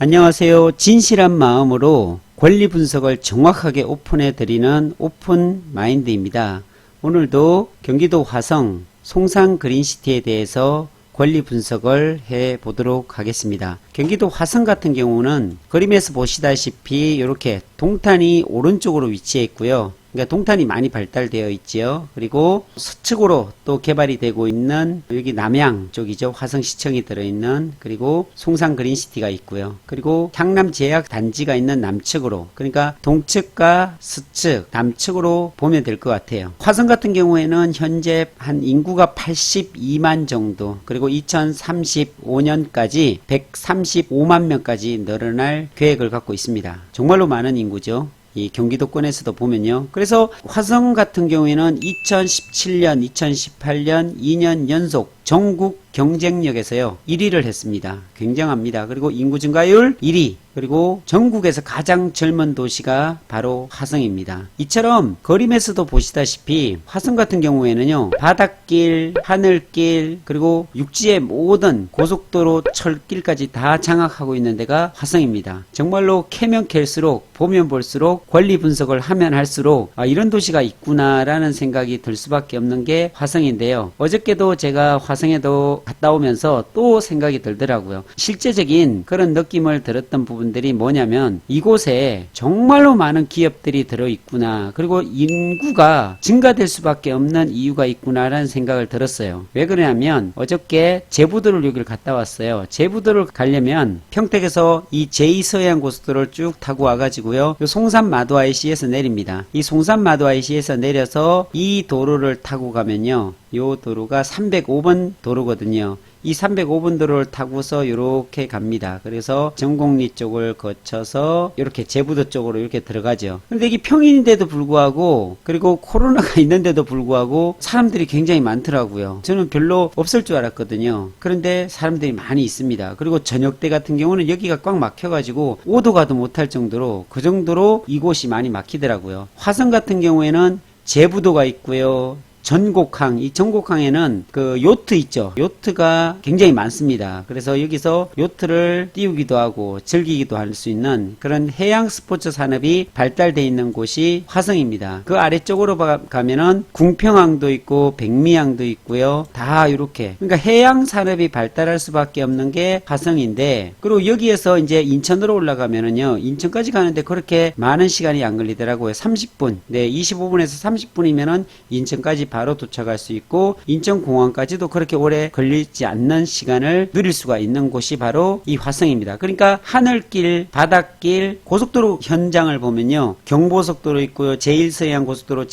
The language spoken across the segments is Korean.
안녕하세요. 진실한 마음으로 권리 분석을 정확하게 오픈해 드리는 오픈 마인드입니다. 오늘도 경기도 화성 송산 그린시티에 대해서 권리 분석을 해 보도록 하겠습니다. 경기도 화성 같은 경우는 그림에서 보시다시피 이렇게 동탄이 오른쪽으로 위치해 있고요. 그러니까 동탄이 많이 발달되어 있지요. 그리고 서측으로 또 개발이 되고 있는 여기 남양 쪽이죠. 화성시청이 들어있는, 그리고 송산 그린시티가 있고요. 그리고 향남제약단지가 있는 남측으로, 그러니까 동측과 서측, 남측으로 보면 될 것 같아요. 화성 같은 경우에는 현재 한 인구가 82만 정도, 그리고 2035년까지 135만 명까지 늘어날 계획을 갖고 있습니다. 정말로 많은 인구죠. 이 경기도권에서도 보면요. 그래서 화성 같은 경우에는 2017년, 2018년 2년 연속 전국 경쟁력에서요 1위를 했습니다. 굉장합니다. 그리고 인구 증가율 1위, 그리고 전국에서 가장 젊은 도시가 바로 화성입니다. 이처럼 그림에서도 보시다시피 화성 같은 경우에는요 바닷길, 하늘길, 그리고 육지의 모든 고속도로, 철길까지 다 장악하고 있는 데가 화성입니다. 정말로 캐면 캘수록, 보면 볼수록, 권리 분석을 하면 할수록 이런 도시가 있구나라는 생각이 들 수밖에 없는 게 화성인데요. 어저께도 제가 화성에도 갔다 오면서 또 생각이 들더라고요. 실제적인 그런 느낌을 들었던 부분들이 뭐냐면 이곳에 정말로 많은 기업들이 들어있구나, 그리고 인구가 증가될 수밖에 없는 이유가 있구나라는 생각을 들었어요. 왜 그러냐면 어저께 제부도를 여기를 갔다 왔어요. 제부도를 가려면 평택에서 이 제2서해안고속도로를 쭉 타고 와가지고요 송산 마도IC에서 내립니다. 이 송산 마도IC에서 내려서 이 도로를 타고 가면요 요 도로가 305번 도로거든요. 이 305번 도로를 타고서 이렇게 갑니다. 그래서 전곡리 쪽을 거쳐서 이렇게 제부도 쪽으로 이렇게 들어가죠. 근데 이게 평일인데도 불구하고, 그리고 코로나가 있는데도 불구하고 사람들이 굉장히 많더라고요. 저는 별로 없을 줄 알았거든요. 그런데 사람들이 많이 있습니다. 그리고 저녁 때 같은 경우는 여기가 꽉 막혀가지고 오도 가도 못할 정도로, 그 정도로 이곳이 많이 막히더라고요. 화성 같은 경우에는 제부도가 있고요. 전곡항, 이 전곡항에는 그 요트 있죠. 요트가 굉장히 많습니다. 그래서 여기서 요트를 띄우기도 하고 즐기기도 할 수 있는 그런 해양 스포츠 산업이 발달되어 있는 곳이 화성입니다. 그 아래쪽으로 가면은 궁평항도 있고 백미항도 있고요. 다 이렇게. 그러니까 해양 산업이 발달할 수밖에 없는 게 화성인데, 그리고 여기에서 이제 인천으로 올라가면은요, 인천까지 가는데 그렇게 많은 시간이 안 걸리더라고요. 30분. 네, 25분에서 30분이면은 인천까지 바로 도착할 수 있고, 인천공항까지도 그렇게 오래 걸리지 않는 시간을 누릴 수가 있는 곳이 바로 이 화성입니다. 그러니까 하늘길, 바닷길, 고속도로 현장을 보면요 경부고속도로 있고요, 제1서해안고속도로,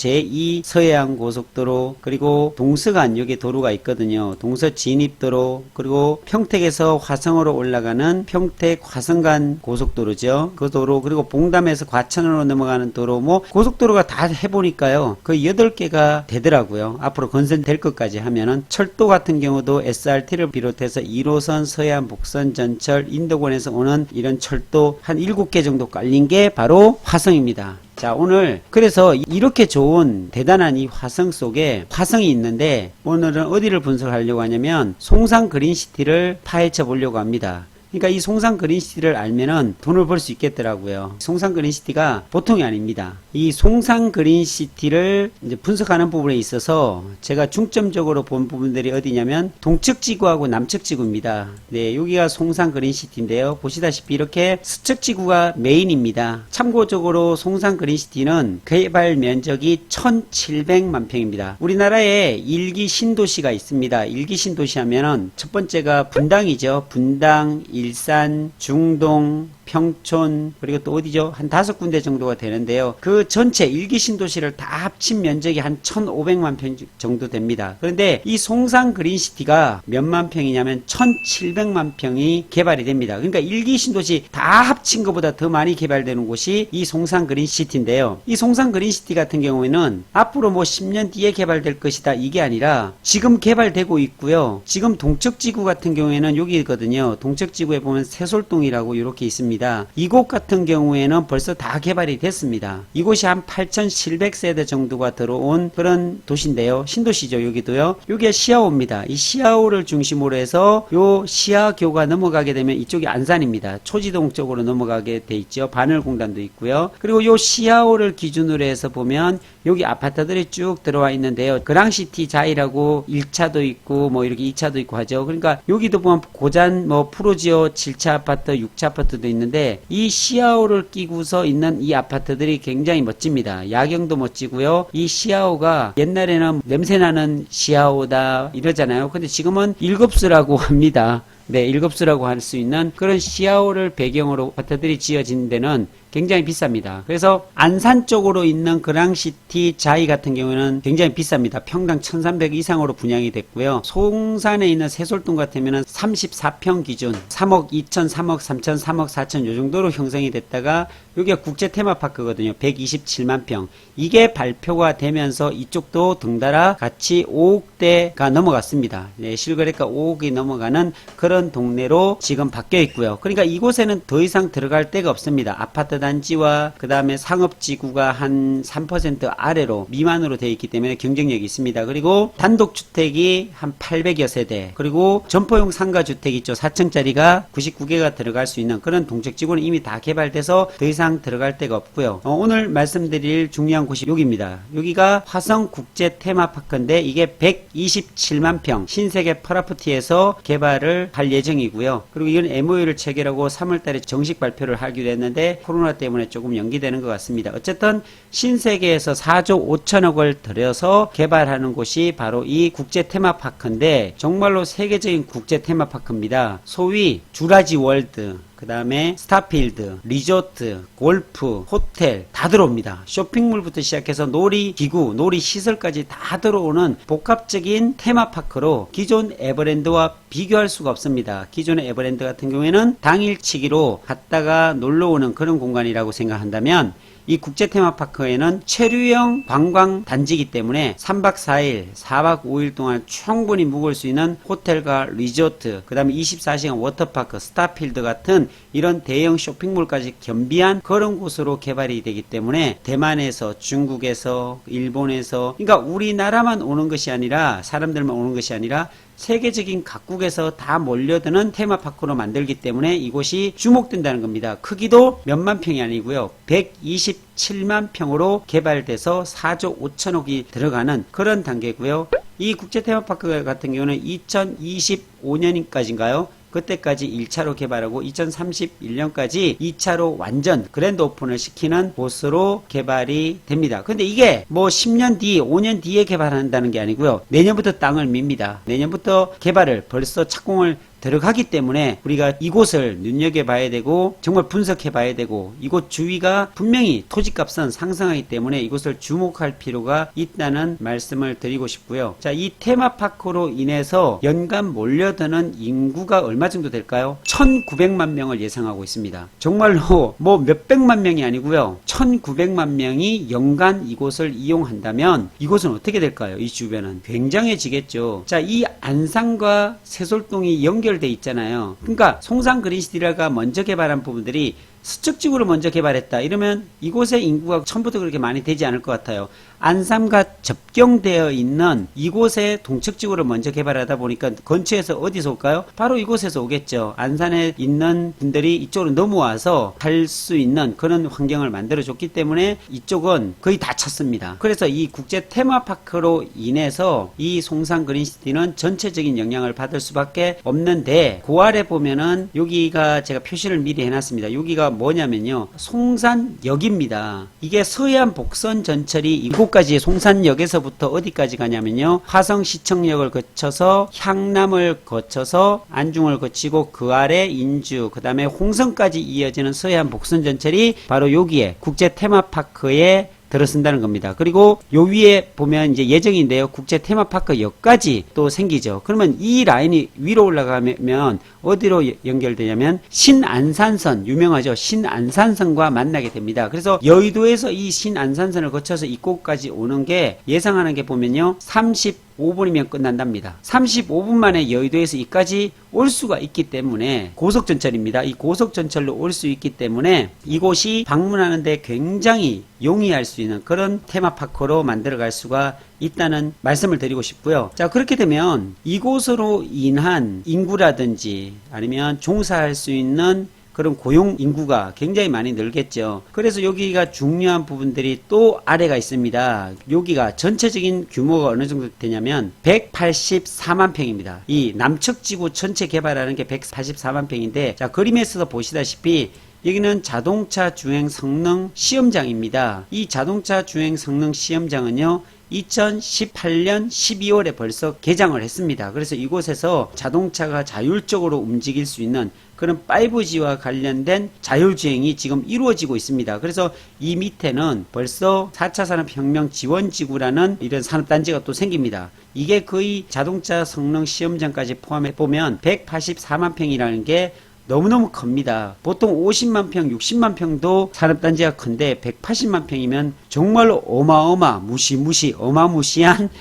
제2서해안고속도로, 그리고 동서간 여기 도로가 있거든요. 동서진입도로, 그리고 평택에서 화성으로 올라가는 평택 화성간 고속도로죠. 그 도로, 그리고 봉담에서 과천으로 넘어가는 도로, 뭐 고속도로가 다 해보니까요 거의 8개가 되더라고요. 앞으로 건설될 것까지 하면은. 철도 같은 경우도 SRT를 비롯해서 1호선, 서해안, 북선, 전철, 인도권에서 오는 이런 철도 한 7개 정도 깔린 게 바로 화성입니다. 자, 오늘 그래서 이렇게 좋은 대단한 이 화성 속에 화성이 있는데, 오늘은 어디를 분석하려고 하냐면 송산 그린시티를 파헤쳐 보려고 합니다. 그러니까 이 송산 그린시티를 알면은 돈을 벌 수 있겠더라고요. 송산 그린시티가 보통이 아닙니다. 이 송산 그린시티를 이제 분석하는 부분에 있어서 제가 중점적으로 본 부분들이 어디냐면 동측 지구하고 남측 지구입니다. 네, 여기가 송산 그린시티인데요. 보시다시피 이렇게 서측 지구가 메인입니다. 참고적으로 송산 그린시티는 개발 면적이 1700만 평입니다. 우리나라에 1기 신도시가 있습니다. 1기 신도시 하면은 첫 번째가 분당이죠. 분당, 일산, 중동, 평촌, 그리고 또 어디죠? 한 5군데 정도가 되는데요. 그 전체 1기 신도시를 다 합친 면적이 한 1500만 평 정도 됩니다. 그런데 이 송산 그린시티가 몇만 평이냐면 1700만 평이 개발이 됩니다. 그러니까 1기 신도시 다 합친 것보다 더 많이 개발되는 곳이 이 송산 그린시티인데요. 이 송산 그린시티 같은 경우에는 앞으로 뭐 10년 뒤에 개발될 것이다, 이게 아니라 지금 개발되고 있고요. 지금 동측지구 같은 경우에는 여기거든요. 동측지구에 보면 세솔동이라고 이렇게 있습니다. 있습니다. 이곳 같은 경우에는 벌써 다 개발이 됐습니다. 이곳이 한 8,700세대 정도가 들어온 그런 도시인데요. 신도시죠. 여기도요. 여기가 시아오입니다. 이 시아오를 중심으로 해서 요 시아교가 넘어가게 되면 이쪽이 안산입니다. 초지동 쪽으로 넘어가게 돼 있죠. 바늘공단도 있고요. 그리고 요 시아오를 기준으로 해서 보면 여기 아파트들이 쭉 들어와 있는데요. 그랑시티 자이라고 1차도 있고 뭐 이렇게 2차도 있고 하죠. 그러니까 여기도 보면 고잔 뭐 프로지오 7차 아파트, 6차 아파트도 있는데 이 시아오를 끼고서 있는 이 아파트들이 굉장히 멋집니다. 야경도 멋지고요. 이 시아오가 옛날에는 냄새나는 시아오다 이러잖아요. 근데 지금은 일급수라고 합니다. 네, 일급수라고 할 수 있는 그런 시아오를 배경으로 아파트들이 지어진 데는 굉장히 비쌉니다. 그래서 안산 쪽으로 있는 그랑시티 자이 같은 경우에는 굉장히 비쌉니다. 평당 1,300 이상으로 분양이 됐고요. 송산에 있는 새솔동 같으면 34평 기준 3억 2천, 3억 3천, 3억 4천 요 정도로 형성이 됐다가 여기가 국제 테마파크거든요. 127만 평. 이게 발표가 되면서 이쪽도 덩달아 같이 5억대가 넘어갔습니다. 네, 실거래가 5억이 넘어가는 그런 동네로 지금 바뀌어 있고요. 그러니까 이곳에는 더 이상 들어갈 데가 없습니다. 아파트 단지와 그 다음에 상업지구가 한 3% 아래로 미만으로 되어 있기 때문에 경쟁력이 있습니다. 그리고 단독주택이 한 800여 세대, 그리고 점포용 상가주택 있죠. 4층짜리가 99개가 들어갈 수 있는 그런 동책지구는 이미 다 개발돼서 더 이상 들어갈 데가 없고요. 오늘 말씀드릴 중요한 곳이 여기입니다. 여기가 화성국제 테마파크인데 이게 127만 평 신세계 퍼라프티에서 개발을 할 예정이고요. 그리고 이건 MOU를 체결하고 3월달에 정식 발표를 하기로 했는데 코로나 때문에 조금 연기되는 것 같습니다. 어쨌든 신세계에서 4조 5천억을 들여서 개발하는 곳이 바로 이 국제 테마파크인데 정말로 세계적인 국제 테마파크입니다. 소위 주라지 월드, 그 다음에 스타필드, 리조트, 골프, 호텔 다 들어옵니다. 쇼핑몰부터 시작해서 놀이기구, 놀이시설까지 다 들어오는 복합적인 테마파크로 기존 에버랜드와 비교할 수가 없습니다. 기존의 에버랜드 같은 경우에는 당일치기로 갔다가 놀러오는 그런 공간이라고 생각한다면 이 국제 테마파크에는 체류형 관광 단지이기 때문에 3박 4일, 4박 5일 동안 충분히 묵을 수 있는 호텔과 리조트, 그 다음에 24시간 워터파크, 스타필드 같은 이런 대형 쇼핑몰까지 겸비한 그런 곳으로 개발이 되기 때문에 대만에서, 중국에서, 일본에서, 그러니까 우리나라만 오는 것이 아니라, 사람들만 오는 것이 아니라 세계적인 각국에서 다 몰려드는 테마파크로 만들기 때문에 이곳이 주목된다는 겁니다. 크기도 몇만 평이 아니고요. 127만 평으로 개발돼서 4조 5천억이 들어가는 그런 단계고요. 이 국제 테마파크 같은 경우는 2025년까지인가요? 그때까지 1차로 개발하고 2031년까지 2차로 완전 그랜드 오픈을 시키는 곳으로 개발이 됩니다. 근데 이게 뭐 10년 뒤, 5년 뒤에 개발한다는 게 아니고요. 내년부터 땅을 밉니다. 내년부터 개발을 벌써 착공을 들어가기 때문에 우리가 이곳을 눈여겨봐야 되고 정말 분석해봐야 되고 이곳 주위가 분명히 토지값은 상승하기 때문에 이곳을 주목할 필요가 있다는 말씀을 드리고 싶고요. 자, 이 테마파크로 인해서 연간 몰려드는 인구가 얼마 정도 될까요? 1900만 명을 예상하고 있습니다. 정말로 뭐 몇백만 명이 아니고요. 1900만 명이 연간 이곳을 이용한다면 이곳은 어떻게 될까요? 이 주변은 굉장해지겠죠. 자, 이 안산과 새솔동이 연결돼 있잖아요. 그러니까 송산 그린시티가 먼저 개발한 부분들이 수축지구를 먼저 개발했다. 이러면 이곳의 인구가 처음부터 그렇게 많이 되지 않을 것 같아요. 안산과 접경되어 있는 이곳의 동측지구를 먼저 개발하다 보니까 근처에서 어디서 올까요? 바로 이곳에서 오겠죠. 안산에 있는 분들이 이쪽으로 넘어와서 갈 수 있는 그런 환경을 만들어줬기 때문에 이쪽은 거의 다 찼습니다. 그래서 이 국제 테마파크로 인해서 이 송산 그린시티는 전체적인 영향을 받을 수밖에 없는데 그 아래 보면은 여기가 제가 표시를 미리 해놨습니다. 여기가 뭐냐면요. 송산역입니다. 이게 서해안 복선 전철이 이곳까지 송산역에서부터 어디까지 가냐면요. 화성시청역을 거쳐서 향남을 거쳐서 안중을 거치고 그 아래 인주, 그 다음에 홍성까지 이어지는 서해안 복선 전철이 바로 여기에 국제 테마파크에 들어선다는 겁니다. 그리고 요 위에 보면 이제 예정인데요. 국제 테마파크역까지 또 생기죠. 그러면 이 라인이 위로 올라가면 어디로 연결되냐면 신안산선, 유명하죠. 신안산선과 만나게 됩니다. 그래서 여의도에서 이 신안산선을 거쳐서 이곳까지 오는 게 예상하는 게 보면요. 30 35분이면 끝난답니다. 35분 만에 여의도에서 이까지 올 수가 있기 때문에 고속전철입니다. 이 고속전철로 올 수 있기 때문에 이곳이 방문하는데 굉장히 용이할 수 있는 그런 테마파크로 만들어갈 수가 있다는 말씀을 드리고 싶고요. 자, 그렇게 되면 이곳으로 인한 인구라든지 아니면 종사할 수 있는 그런 고용 인구가 굉장히 많이 늘겠죠. 그래서 여기가 중요한 부분들이 또 아래가 있습니다. 여기가 전체적인 규모가 어느 정도 되냐면 184만 평입니다. 이 남측 지구 전체 개발하는 게 184만 평인데, 자, 그림에서도 보시다시피 여기는 자동차 주행 성능 시험장입니다. 이 자동차 주행 성능 시험장은요, 2018년 12월에 벌써 개장을 했습니다. 그래서 이곳에서 자동차가 자율적으로 움직일 수 있는 그런 5G와 관련된 자율주행이 지금 이루어지고 있습니다. 그래서 이 밑에는 벌써 4차 산업혁명 지원지구라는 이런 산업단지가 또 생깁니다. 이게 거의 자동차 성능 시험장까지 포함해보면 184만 평이라는 게 너무너무 큽니다. 보통 50만 평, 60만 평도 산업단지가 큰데 180만 평이면 정말로 어마무시한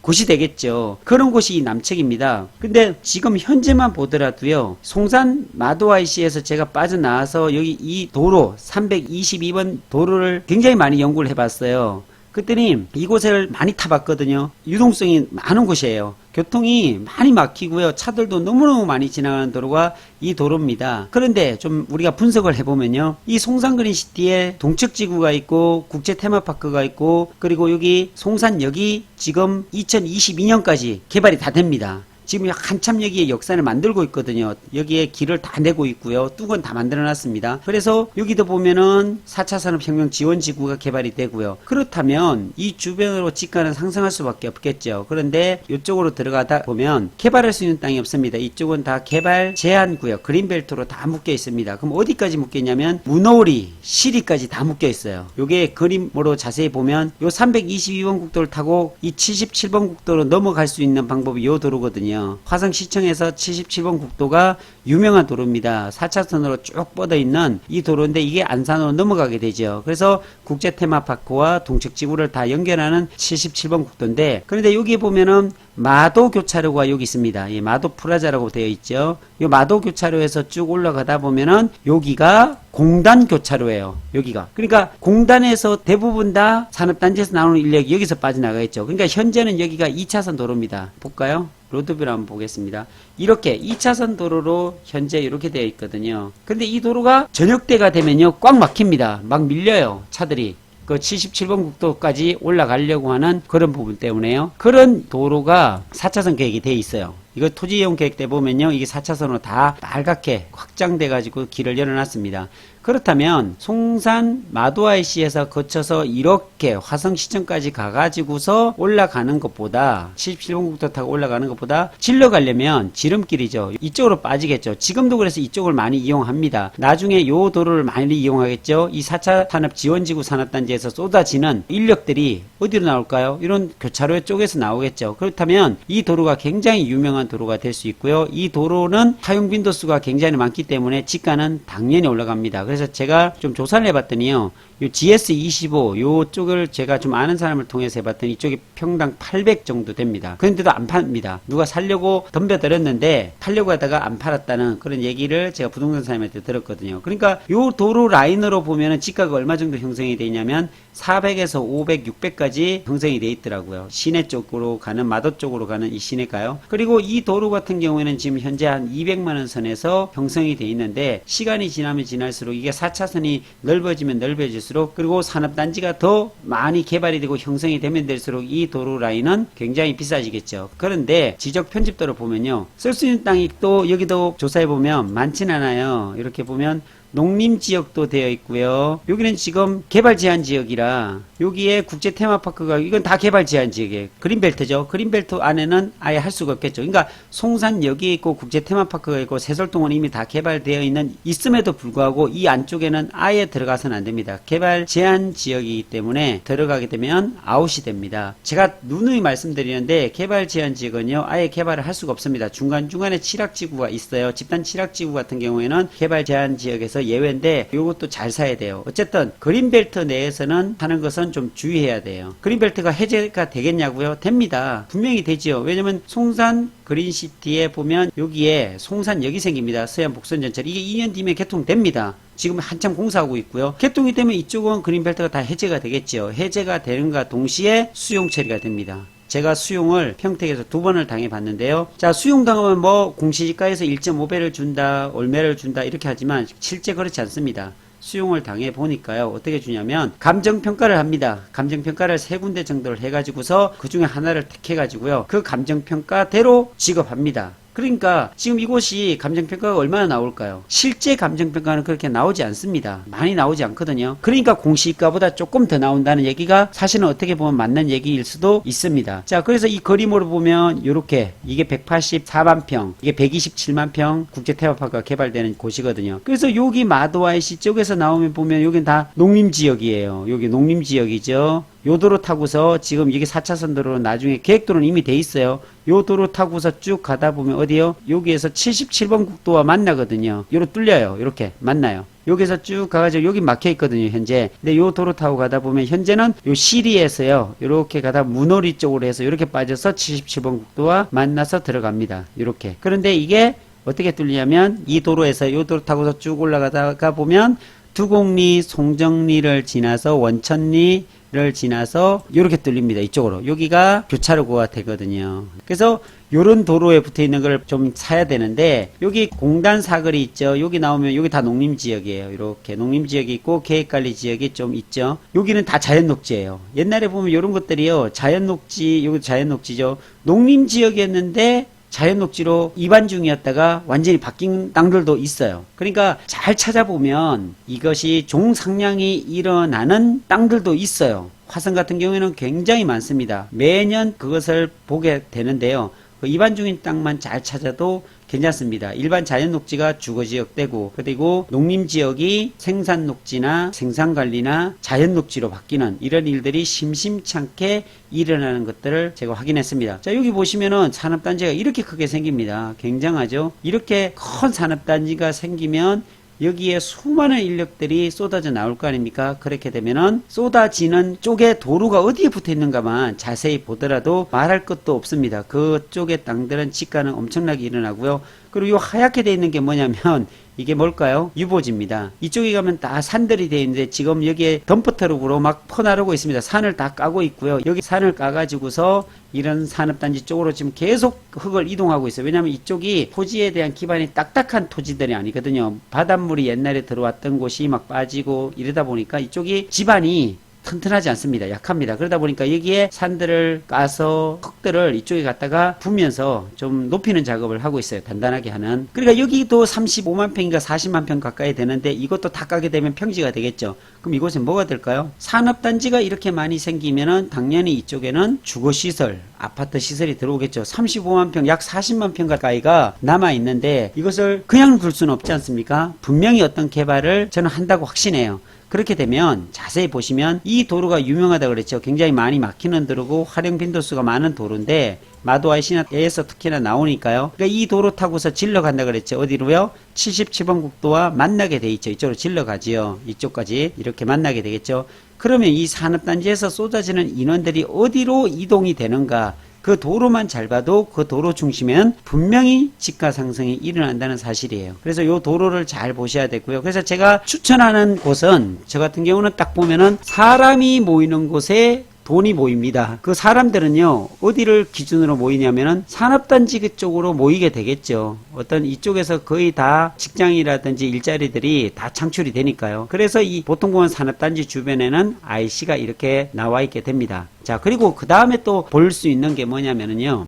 곳이 되겠죠. 그런 곳이 이 남측입니다. 근데 지금 현재만 보더라도요, 송산 마도IC에서 제가 빠져나와서 여기 이 도로 322번 도로를 굉장히 많이 연구를 해봤어요. 그랬더니 이곳을 많이 타봤거든요. 유동성이 많은 곳이에요. 교통이 많이 막히고요. 차들도 너무너무 많이 지나가는 도로가 이 도로입니다. 그런데 좀 우리가 분석을 해보면요, 이 송산그린시티에 동측지구가 있고 국제 테마파크가 있고, 그리고 여기 송산역이 지금 2022년까지 개발이 다 됩니다. 지금 한참 여기에 역사를 만들고 있거든요. 여기에 길을 다 내고 있고요. 뚝은 다 만들어 놨습니다. 그래서 여기도 보면은 4차 산업혁명 지원지구가 개발이 되고요. 그렇다면 이 주변으로 집가는 상승할 수밖에 없겠죠. 그런데 이쪽으로 들어가다 보면 개발할 수 있는 땅이 없습니다. 이쪽은 다 개발 제한구역, 그린벨트로 다 묶여 있습니다. 그럼 어디까지 묶여 있냐면 문호리, 시리까지 다 묶여 있어요. 요게 그림으로 자세히 보면 요 322번 국도를 타고 이 77번 국도로 넘어갈 수 있는 방법이 요 도로거든요. 화성시청에서 77번 국도가 유명한 도로입니다. 4차선으로 쭉 뻗어 있는 이 도로인데 이게 안산으로 넘어가게 되죠. 그래서 국제 테마파크와 동측지구를 다 연결하는 77번 국도인데, 그런데 여기 보면은 마도 교차로가 여기 있습니다. 이 마도 프라자라고 되어 있죠. 이 마도 교차로에서 쭉 올라가다 보면은 여기가 공단 교차로예요. 여기가. 그러니까 공단에서 대부분 다 산업단지에서 나오는 인력이 여기서 빠져나가겠죠. 그러니까 현재는 여기가 2차선 도로입니다. 볼까요? 로드뷰를 한번 보겠습니다. 이렇게 2차선 도로로 현재 이렇게 되어 있거든요. 근데 이 도로가 저녁 때가 되면요, 꽉 막힙니다. 막 밀려요, 차들이. 그 77번 국도까지 올라가려고 하는 그런 부분 때문에요. 그런 도로가 4차선 계획이 되어 있어요. 이거 토지이용 계획 때 보면요, 이게 4차선으로 다 빨갛게 확장돼 가지고 길을 열어놨습니다. 그렇다면 송산 마도IC에서 거쳐서 이렇게 화성시청까지 가가지고서 올라가는 것보다, 77번 국도 타고 올라가는 것보다 질러 가려면 지름길이죠. 이쪽으로 빠지겠죠. 지금도 그래서 이쪽을 많이 이용합니다. 나중에 요 도로를 많이 이용하겠죠. 이 4차 산업지원지구 산업단지에서 쏟아지는 인력들이 어디로 나올까요? 이런 교차로 쪽에서 나오겠죠. 그렇다면 이 도로가 굉장히 유명한 도로가 될 수 있고요. 이 도로는 사용 빈도수가 굉장히 많기 때문에 지가는 당연히 올라갑니다. 그래서 제가 좀 조사를 해봤더니요, 요 GS25 요쪽을 제가 좀 아는 사람을 통해서 해봤더니 이쪽이 평당 800 정도 됩니다. 그런데도 안 팝니다. 누가 살려고 덤벼들었는데 팔려고 하다가 안 팔았다는 그런 얘기를 제가 부동산 사람한테 들었거든요. 그러니까 요 도로 라인으로 보면은 지가가 얼마 정도 형성이 되냐면 400에서 500, 600까지 형성이 돼 있더라고요. 시내 쪽으로 가는, 마도 쪽으로 가는 이 시내가요. 그리고 이 도로 같은 경우에는 지금 현재 한 200만원 선에서 형성이 돼 있는데, 시간이 지나면 지날수록 이게 4차선이 넓어지면 넓어질수록, 그리고 산업단지가 더 많이 개발이 되고 형성이 되면 될수록 이 도로 라인은 굉장히 비싸지겠죠. 그런데 지적 편집도를 보면요, 쓸 수 있는 땅이 또 여기도 조사해 보면 많진 않아요. 이렇게 보면 농림지역도 되어 있고요. 여기는 지금 개발 제한 지역이라 여기에 국제 테마파크가, 이건 다 개발 제한 지역이에요. 그린벨트죠. 그린벨트 안에는 아예 할 수가 없겠죠. 그러니까 송산 여기에 있고 국제 테마파크가 있고 세솔동은 이미 다 개발되어 있음에도 불구하고 이 안쪽에는 아예 들어가서는 안 됩니다. 개발 제한 지역이기 때문에 들어가게 되면 아웃이 됩니다. 제가 누누이 말씀드리는데 개발 제한 지역은요, 아예 개발을 할 수가 없습니다. 중간중간에 취락지구가 있어요. 집단 취락지구 같은 경우에는 개발 제한 지역에서 그래서 예외인데 요것도 잘 사야 돼요. 어쨌든 그린벨트 내에서는 하는 것은 좀 주의해야 돼요. 그린벨트가 해제가 되겠냐고요? 됩니다. 분명히 되지요. 왜냐면 송산 그린시티에 보면 여기에 송산역이 생깁니다. 서해안 복선전철. 이게 2년 뒤면 개통됩니다. 지금 한참 공사하고 있고요. 개통이 되면 이쪽은 그린벨트가 다 해제가 되겠죠. 해제가 되는가 동시에 수용 처리가 됩니다. 제가 수용을 평택에서 2번을 당해봤는데요. 자, 수용당하면 뭐 공시지가에서 1.5배를 준다, 얼매를 준다 이렇게 하지만 실제 그렇지 않습니다. 수용을 당해 보니까요. 어떻게 주냐면 감정평가를 합니다. 감정평가를 3군데 정도를 해가지고서 그 중에 하나를 택해가지고요. 그 감정평가대로 지급합니다. 그러니까 지금 이곳이 감정평가가 얼마나 나올까요? 실제 감정평가는 그렇게 나오지 않습니다. 많이 나오지 않거든요. 그러니까 공시가보다 조금 더 나온다는 얘기가 사실은 어떻게 보면 맞는 얘기일 수도 있습니다. 자, 그래서 이 그림으로 보면 이렇게 이게 184만 평, 이게 127만 평 국제테마파크가 개발되는 곳이거든요. 그래서 여기 마도아이시 쪽에서 나오면 보면 여긴 다 농림지역이에요. 여기 농림지역이죠. 요 도로 타고서 지금 이게 4차선 도로 나중에 계획도로는 이미 돼 있어요. 요 도로 타고서 쭉 가다 보면 어디요? 여기에서 77번 국도와 만나거든요. 요로 뚫려요. 이렇게 만나요. 여기서 쭉 가가지고 여기 막혀 있거든요, 현재. 근데 요 도로 타고 가다 보면 현재는 요 시리에서요. 요렇게 가다 문호리 쪽으로 해서 요렇게 빠져서 77번 국도와 만나서 들어갑니다. 요렇게. 그런데 이게 어떻게 뚫리냐면 이 도로에서 요 도로 타고서 쭉 올라가다가 보면 두곡리, 송정리를 지나서 원천리 를 지나서 이렇게 뚫립니다. 이쪽으로. 여기가 교차로가 되거든요. 그래서 요런 도로에 붙어 있는 걸 좀 사야 되는데 여기 공단 사거리 있죠. 여기 나오면 여기 다 농림지역이에요. 이렇게 농림지역이 있고 계획관리지역이 좀 있죠. 여기는 다 자연녹지예요. 옛날에 보면 이런 것들이요. 자연녹지, 여기 자연녹지죠. 농림지역이었는데 자연녹지로 이반 중이었다가 완전히 바뀐 땅들도 있어요. 그러니까 잘 찾아보면 이것이 종상량이 일어나는 땅들도 있어요. 화성 같은 경우에는 굉장히 많습니다. 매년 그것을 보게 되는데요. 그 이반 중인 땅만 잘 찾아도 괜찮습니다. 일반 자연녹지가 주거지역되고 그리고 농림지역이 생산녹지나 생산관리나 자연녹지로 바뀌는 이런 일들이 심심찮게 일어나는 것들을 제가 확인했습니다. 자, 여기 보시면은 산업단지가 이렇게 크게 생깁니다. 굉장하죠. 이렇게 큰 산업단지가 생기면 여기에 수많은 인력들이 쏟아져 나올 거 아닙니까? 그렇게 되면은 쏟아지는 쪽에 도로가 어디에 붙어 있는가만 자세히 보더라도 말할 것도 없습니다. 그쪽의 땅들은 지가는 엄청나게 일어나고요. 그리고 요 하얗게 돼 있는 게 뭐냐면 이게 뭘까요? 유보지입니다. 이쪽에 가면 다 산들이 되어 있는데 지금 여기에 덤프트럭으로 막 퍼나르고 있습니다. 산을 다 까고 있고요. 여기 산을 까가지고서 이런 산업단지 쪽으로 지금 계속 흙을 이동하고 있어요. 왜냐하면 이쪽이 토지에 대한 기반이 딱딱한 토지들이 아니거든요. 바닷물이 옛날에 들어왔던 곳이 막 빠지고 이러다 보니까 이쪽이 지반이 튼튼하지 않습니다. 약합니다. 그러다 보니까 여기에 산들을 까서 흙들을 이쪽에 갖다가 부면서 좀 높이는 작업을 하고 있어요. 단단하게 하는. 그러니까 여기도 35만 평인가 40만 평 가까이 되는데 이것도 다 까게 되면 평지가 되겠죠. 그럼 이곳은 뭐가 될까요? 산업단지가 이렇게 많이 생기면은 당연히 이쪽에는 주거시설, 아파트 시설이 들어오겠죠. 35만 평, 약 40만 평 가까이가 남아있는데 이것을 그냥 둘 수는 없지 않습니까? 분명히 어떤 개발을 저는 한다고 확신해요. 그렇게 되면 자세히 보시면 이 도로가 유명하다고 그랬죠. 굉장히 많이 막히는 도로고 활용 빈도수가 많은 도로인데 마도아이시나에서 특히나 나오니까요. 그러니까 이 도로 타고서 질러 간다 그랬죠. 어디로요? 77번 국도와 만나게 돼 있죠. 이쪽으로 질러 가지요. 이쪽까지 이렇게 만나게 되겠죠. 그러면 이 산업단지에서 쏟아지는 인원들이 어디로 이동이 되는가? 그 도로만 잘 봐도 그 도로 중심에는 분명히 집가 상승이 일어난다는 사실이에요. 그래서 이 도로를 잘 보셔야 되고요. 그래서 제가 추천하는 곳은 저 같은 경우는 딱 보면은 사람이 모이는 곳에 돈이 모입니다. 그 사람들은요 어디를 기준으로 모이냐면은 산업단지 그쪽으로 모이게 되겠죠. 어떤 이쪽에서 거의 다 직장이라든지 일자리들이 다 창출이 되니까요. 그래서 이 보통 보면 산업단지 주변에는 IC가 이렇게 나와 있게 됩니다. 자, 그리고 그 다음에 또 볼 수 있는 게 뭐냐면은요,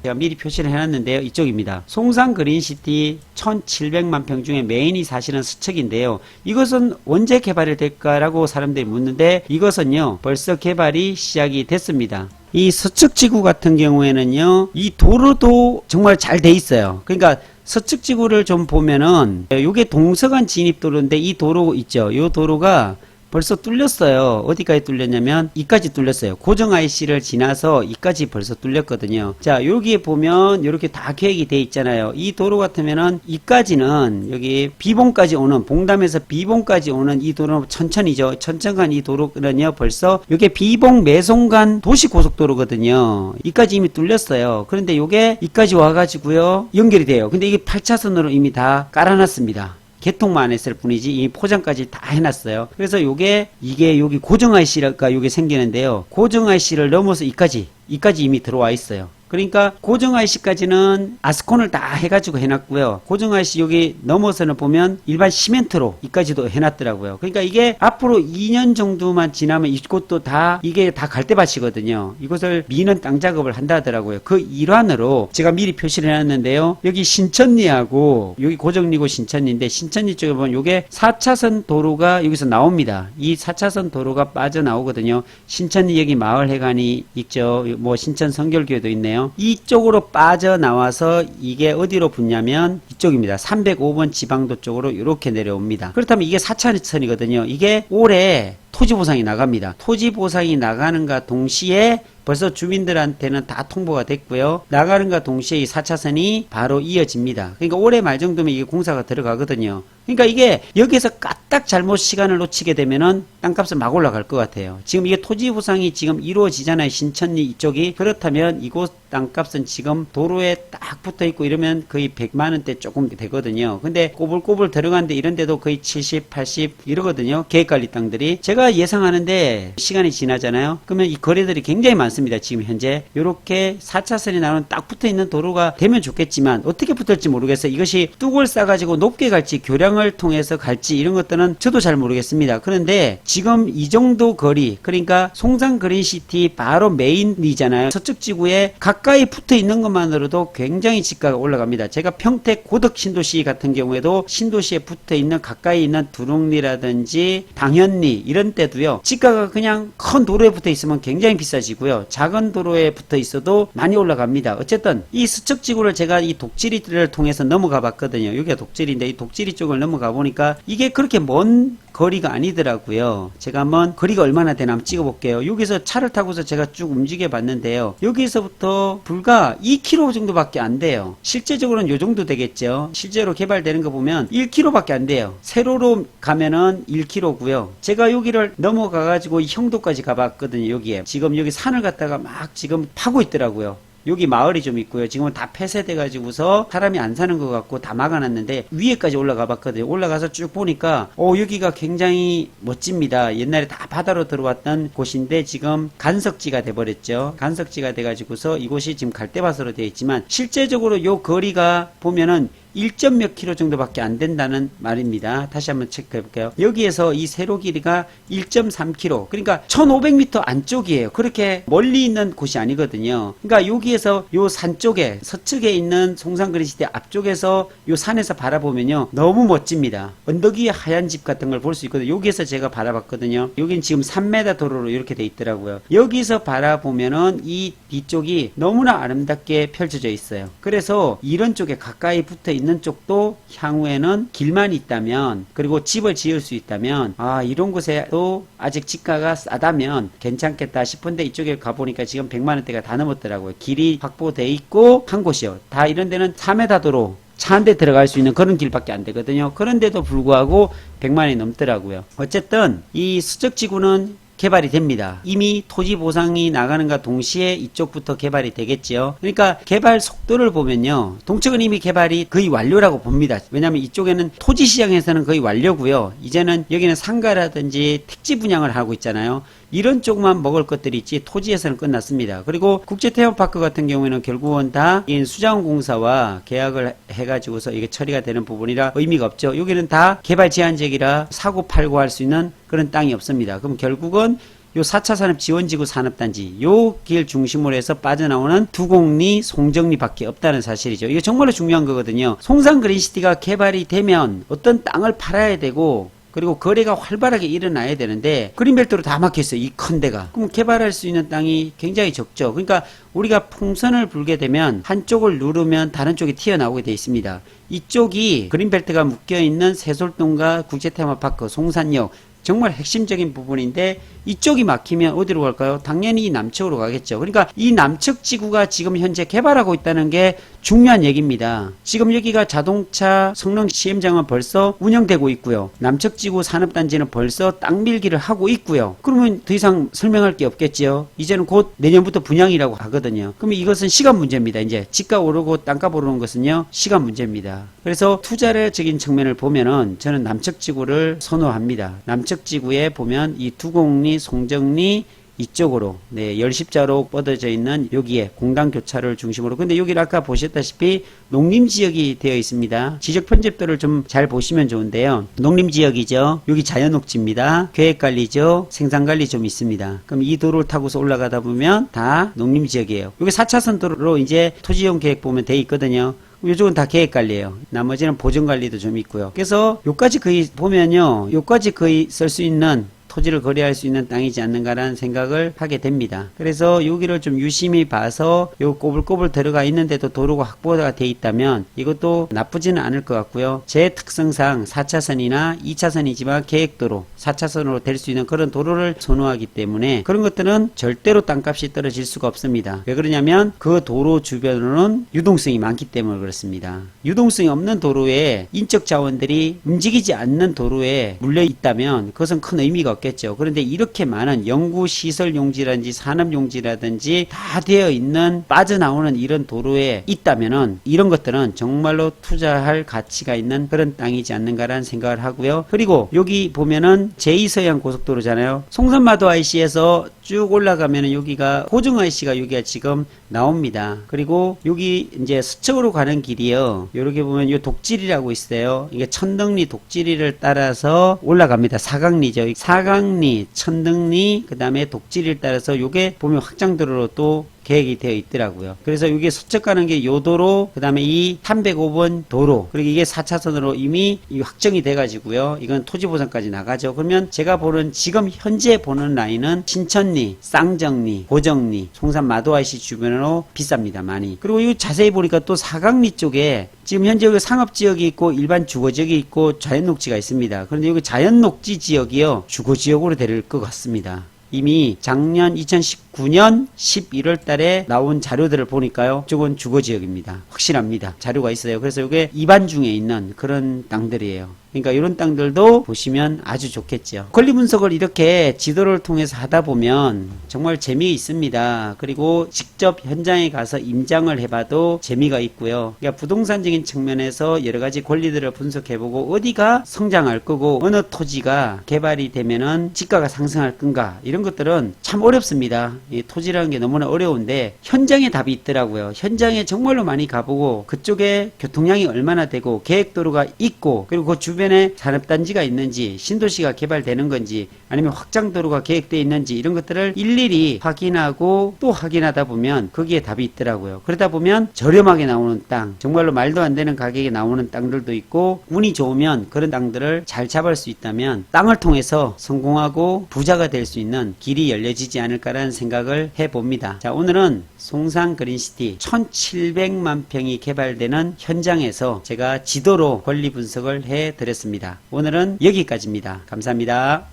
제가 미리 표시를 해놨는데요. 이쪽입니다. 송산 그린시티 1700만 평 중에 메인이 사실은 서측인데요. 이것은 언제 개발이 될까라고 사람들이 묻는데 이것은요 벌써 개발이 시작이 됐습니다. 이 서측지구 같은 경우에는요 이 도로도 정말 잘 돼 있어요. 그러니까 서측지구를 좀 보면은 이게 동서간 진입도로인데 이 도로 있죠. 이 도로가 벌써 뚫렸어요. 어디까지 뚫렸냐면 이까지 뚫렸어요. 고정 IC를 지나서 이까지 벌써 뚫렸거든요. 자, 여기에 보면 이렇게 다 계획이 돼 있잖아요. 이 도로 같으면은 이까지는 여기 비봉까지 오는, 봉담에서 비봉까지 오는 이 도로는 천천히죠. 천천간 이 도로는요, 벌써 이게 비봉 매송간 도시고속도로거든요. 이까지 이미 뚫렸어요. 그런데 이게 이까지 와가지고요, 연결이 돼요. 근데 이게 8차선으로 이미 다 깔아놨습니다. 개통만 안 했을 뿐이지 이 포장까지 다 해놨어요. 그래서 이게 여기 고정 IC가 요게 생기는데요. 고정 IC를 넘어서 이까지 이미 들어와 있어요. 그러니까 고정 IC까지는 아스콘을 다 해가지고 해놨고요. 고정 IC 여기 넘어서는 보면 일반 시멘트로 이까지도 해놨더라고요. 그러니까 이게 앞으로 2년 정도만 지나면 이곳도 다 이게 다 갈대밭이거든요. 이곳을 미는 땅 작업을 한다 하더라고요. 그 일환으로 제가 미리 표시를 해놨는데요. 여기 신천리하고 여기 고정리고 신천리인데, 신천리 쪽에 보면 요게 4차선 도로가 여기서 나옵니다. 이 4차선 도로가 빠져나오거든요. 신천리 여기 마을회관이 있죠. 뭐 신천 성결교회도 있네요. 이쪽으로 빠져나와서 이게 어디로 붙냐면 이쪽입니다. 305번 지방도 쪽으로 이렇게 내려옵니다. 그렇다면 이게 4차선이거든요. 이게 올해 토지보상이 나갑니다. 토지보상이 나가는가 동시에 벌써 주민들한테는 다 통보가 됐고요. 나가는가 동시에 이 4차선이 바로 이어집니다. 그러니까 올해 말 정도면 이게 공사가 들어가거든요. 그러니까 이게 여기서 까딱 잘못 시간을 놓치게 되면은 땅값은 막 올라갈 것 같아요. 지금 이게 토지보상이 지금 이루어지잖아요. 신천리 이쪽이. 그렇다면 이곳 땅값은 지금 도로에 딱 붙어 있고 이러면 거의 100만원대 조금 되거든요. 근데 꼬불꼬불 들어가는데 이런 데도 거의 70, 80 이러거든요. 계획관리 땅들이. 제가 예상하는데 시간이 지나잖아요. 그러면 이 거래들이 굉장히 많습니다. 지금 현재. 요렇게 4차선이 나오는 딱 붙어 있는 도로가 되면 좋겠지만 어떻게 붙을지 모르겠어요. 이것이 뚝을 싸가지고 높게 갈지 교량을 통해서 갈지 이런 것들은 저도 잘 모르겠습니다. 그런데 지금 이 정도 거리, 그러니까 송산 그린시티 바로 메인이잖아요. 서쪽 지구에 가까이 붙어 있는 것만으로도 굉장히 지가가 올라갑니다. 제가 평택 고덕 신도시 같은 경우에도 신도시에 붙어 있는 가까이 있는 두릉리라든지 당현리 이런 때도요, 지가가 그냥 큰 도로에 붙어 있으면 굉장히 비싸지고요, 작은 도로에 붙어 있어도 많이 올라갑니다. 어쨌든 이 서쪽 지구를 제가 이 독지리를 통해서 넘어가 봤거든요. 여기가 독지리인데 이 독지리 쪽을 넘어가 보니까 이게 그렇게 먼 거리가 아니더라고요. 제가 한번 거리가 얼마나 되나 한번 찍어 볼게요. 여기서 차를 타고서 제가 쭉 움직여 봤는데요. 여기서부터 불과 2km 정도밖에 안 돼요. 실제적으로는 요 정도 되겠죠. 실제로 개발되는 거 보면 1km밖에 안 돼요. 세로로 가면은 1km고요. 제가 여기를 넘어가 가지고 형도까지 가봤거든요. 여기에 지금 여기 산을 갖다가 막 지금 파고 있더라고요. 여기 마을이 좀 있고요. 지금은 다 폐쇄돼 가지고서 사람이 안 사는 것 같고 다 막아놨는데 위에까지 올라가 봤거든요. 올라가서 쭉 보니까 여기가 굉장히 멋집니다. 옛날에 다 바다로 들어왔던 곳인데 지금 간석지가 돼버렸죠. 간석지가 돼가지고서 이곳이 지금 갈대밭으로 되어 있지만 실제적으로 요 거리가 보면은 1점 몇 킬로 정도밖에 안 된다는 말입니다. 다시 한번 체크해 볼게요. 여기에서 이 세로 길이가 1.3km, 그러니까 1500m 안쪽이에요. 그렇게 멀리 있는 곳이 아니거든요. 그러니까 여기에서 요 산 쪽에 서측에 있는 송산그린시티 앞쪽에서 요 산에서 바라보면요, 너무 멋집니다. 언덕 위에 하얀 집 같은 걸 볼 수 있거든요. 여기에서 제가 바라봤거든요. 여긴 지금 3m 도로로 이렇게 돼 있더라고요. 여기서 바라보면은 이 뒤쪽이 너무나 아름답게 펼쳐져 있어요. 그래서 이런 쪽에 가까이 붙어 있는 쪽도 향후에는 길만 있다면, 그리고 집을 지을 수 있다면, 이런 곳에도 아직 지가가 싸다면 괜찮겠다 싶은데 이쪽에 가보니까 지금 100만원대가 다 넘었더라고요. 길이 확보돼 있고 한 곳이요. 다 이런 데는 3m 도로, 차 한 대 들어갈 수 있는 그런 길밖에 안 되거든요. 그런데도 불구하고 100만원이 넘더라고요. 어쨌든 이 수적지구는 개발이 됩니다. 이미 토지 보상이 나가는가 동시에 이쪽부터 개발이 되겠지요. 그러니까 개발 속도를 보면요, 동쪽은 이미 개발이 거의 완료라고 봅니다. 왜냐하면 이쪽에는 토지 시장에서는 거의 완료고요. 이제는 여기는 상가라든지 택지 분양을 하고 있잖아요. 이런 쪽만 먹을 것들이 있지 토지에서는 끝났습니다. 그리고 국제테마파크 같은 경우에는 결국은 다 수자원공사와 계약을 해가지고서 이게 처리가 되는 부분이라 의미가 없죠. 여기는 다 개발 제한지역이라 사고 팔고 할 수 있는 그런 땅이 없습니다. 그럼 결국은 요 4차 산업 지원지구 산업단지 요 길 중심으로 해서 빠져나오는 두곡리, 송정리 밖에 없다는 사실이죠. 이게 정말로 중요한 거거든요. 송산 그린시티가 개발이 되면 어떤 땅을 팔아야 되고, 그리고 거래가 활발하게 일어나야 되는데 그린벨트로 다 막혀있어요. 이 큰 데가. 그럼 개발할 수 있는 땅이 굉장히 적죠. 그러니까 우리가 풍선을 불게 되면 한쪽을 누르면 다른 쪽이 튀어나오게 되어 있습니다. 이쪽이 그린벨트가 묶여있는 세솔동과 국제테마파크, 송산역, 정말 핵심적인 부분인데 이쪽이 막히면 어디로 갈까요? 당연히 이 남측으로 가겠죠. 그러니까 이 남측 지구가 지금 현재 개발하고 있다는 게 중요한 얘기입니다. 지금 여기가 자동차 성능 시험장은 벌써 운영되고 있고요. 남측 지구 산업단지는 벌써 땅 밀기를 하고 있고요. 그러면 더 이상 설명할 게 없겠죠. 이제는 곧 내년부터 분양이라고 하거든요. 그러면 이것은 시간 문제입니다. 이제 집값 오르고 땅값 오르는 것은요, 시간 문제입니다. 그래서 투자적인 측면을 보면은 저는 남측 지구를 선호합니다. 남측 지구에 보면 이 두곡리, 송정리 이쪽으로 열십자로 뻗어져 있는 여기에 공단교차를 중심으로, 근데 여기를 아까 보셨다시피 농림지역이 되어 있습니다. 지적 편집도를 좀 잘 보시면 좋은데요. 농림지역이죠. 여기 자연녹지입니다. 계획관리죠. 생산관리 좀 있습니다. 그럼 이 도로를 타고서 올라가다 보면 다 농림지역이에요. 여기 4차선 도로로 이제 토지이용 계획 보면 돼 있거든요. 요쪽은 다 계획관리예요. 나머지는 보전관리도 좀 있고요. 그래서 요까지 거의 보면요, 요까지 거의 쓸 수 있는, 토지를 거래할 수 있는 땅이지 않는가라는 생각을 하게 됩니다. 그래서 여기를 좀 유심히 봐서 요 꼬불꼬불 들어가 있는데도 도로가 확보가 돼 있다면 이것도 나쁘지는 않을 것 같고요. 제 특성상 4차선이나 2차선이지만 계획도로 4차선으로 될 수 있는 그런 도로를 선호하기 때문에 그런 것들은 절대로 땅값이 떨어질 수가 없습니다. 왜 그러냐면 그 도로 주변으로는 유동성이 많기 때문에 그렇습니다. 유동성이 없는 도로에 인적 자원들이 움직이지 않는 도로에 물려 있다면 그것은 큰 의미가 없겠죠. 그런데 이렇게 많은 연구시설 용지라든지 산업 용지라든지 다 되어 있는 빠져나오는 이런 도로에 있다면은 이런 것들은 정말로 투자할 가치가 있는 그런 땅이지 않는가라는 생각을 하고요. 그리고 여기 보면은 제2서해안 고속도로잖아요. 송산마도 IC에서 쭉 올라가면은 여기가 고정 IC가 여기가 지금 나옵니다. 그리고 여기 이제 서쪽으로 가는 길이요. 이렇게 보면 이 독지리라고 있어요. 이게 천등리 독지리를 따라서 올라갑니다. 사강리죠. 사강리, 천등리, 그 다음에 독지리를 따라서 요게 보면 확장도로로 또 계획이 되어 있더라고요. 그래서 이게 서쪽 가는 게 요 도로, 그 다음에 이 305번 도로, 그리고 이게 4차선으로 이미 확정이 돼 가지고요. 이건 토지보상까지 나가죠. 그러면 제가 보는, 지금 현재 보는 라인은 신천리, 쌍정리, 고정리, 송산 마도 IC 주변으로 비쌉니다. 많이. 그리고 이 자세히 보니까 또 사강리 쪽에 지금 현재 여기 상업지역이 있고 일반 주거지역이 있고 자연녹지가 있습니다. 그런데 여기 자연녹지 지역이요, 주거지역으로 될 것 같습니다. 이미 작년 2019년 11월 달에 나온 자료들을 보니까요, 이쪽은 주거지역입니다. 확실합니다. 자료가 있어요. 그래서 이게 입안 중에 있는 그런 땅들이에요. 그러니까 이런 땅들도 보시면 아주 좋겠죠. 권리 분석을 이렇게 지도를 통해서 하다 보면 정말 재미있습니다. 그리고 직접 현장에 가서 임장을 해봐도 재미가 있고요. 그러니까 부동산적인 측면에서 여러 가지 권리들을 분석해보고 어디가 성장할 거고 어느 토지가 개발이 되면은 지가가 상승할 건가, 이런 것들은 참 어렵습니다. 이 토지라는 게 너무나 어려운데 현장에 답이 있더라고요. 현장에 정말로 많이 가보고 그쪽에 교통량이 얼마나 되고 계획도로가 있고, 그리고 그 주변에 산업단지가 있는지, 신도시가 개발되는 건지, 아니면 확장도로가 계획되어 있는지, 이런 것들을 일일이 확인하고 또 확인하다 보면 거기에 답이 있더라고요. 그러다 보면 저렴하게 나오는 땅, 정말로 말도 안 되는 가격에 나오는 땅들도 있고, 운이 좋으면 그런 땅들을 잘 잡을 수 있다면 땅을 통해서 성공하고 부자가 될 수 있는 길이 열려지지 않을까라는 생각을 해봅니다. 자, 오늘은 송산 그린시티 1700만 평이 개발되는 현장에서 제가 지도로 권리 분석을 해드렸습니다. 오늘은 여기까지입니다. 감사합니다.